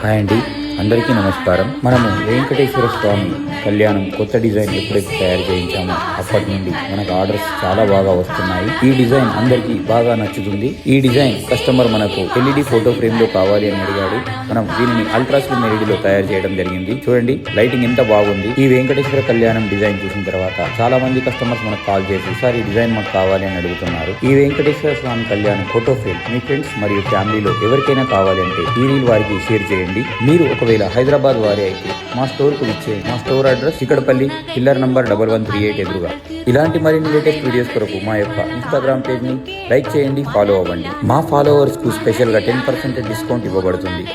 Hi అండి, అందరికీ నమస్కారం. మనము వెంకటేశ్వర స్వామి కళ్యాణం కొత్త డిజైన్ ఎప్పుడైతే తయారు చేయించామో అప్పటి నుండి మనకు ఆర్డర్స్ చాలా బాగా వస్తున్నాయి. ఈ డిజైన్ అందరికీ బాగా నచ్చుతుంది. ఈ డిజైన్ కస్టమర్ మనకు ఎల్ఈడి ఫోటో ఫ్రేమ్ లో కావాలి అని అడిగాడు. మనం దీనిని అల్ట్రా స్లిమ్ ఎల్ఈడి లో తయారు చేయడం జరిగింది. చూడండి లైటింగ్ ఎంత బాగుంది. ఈ వెంకటేశ్వర కళ్యాణం డిజైన్ చూసిన తర్వాత చాలా మంది కస్టమర్స్ మనకు కాల్ చేసి సార్ ఈ డిజైన్ మాకు కావాలి అని అడుగుతున్నారు. ఈ వెంకటేశ్వర స్వామి కళ్యాణం ఫోటో ఫ్రేమ్ మీ ఫ్రెండ్స్ మరియు ఫ్యామిలీలో ఎవరికైనా కావాలి అంటే ఈ రీల్ వారికి షేర్ చేయండి. మీరు ఒకవేళ హైదరాబాద్ వారి అయితే మా స్టోర్ కు ఇచ్చే మా store address Chikkadpally, pillar number 1138 ఎదురుగా. ఇలాంటి మరిన్ని లేటెస్ట్ వీడియోస్ కొరకు మా యొక్క ఇన్స్టాగ్రామ్ పేజ్ ని లైక్ చేయండి, ఫాలో అవ్వండి. మా ఫాలోవర్స్ కు స్పెషల్ గా 10% డిస్కౌంట్ ఇవ్వబడుతుంది.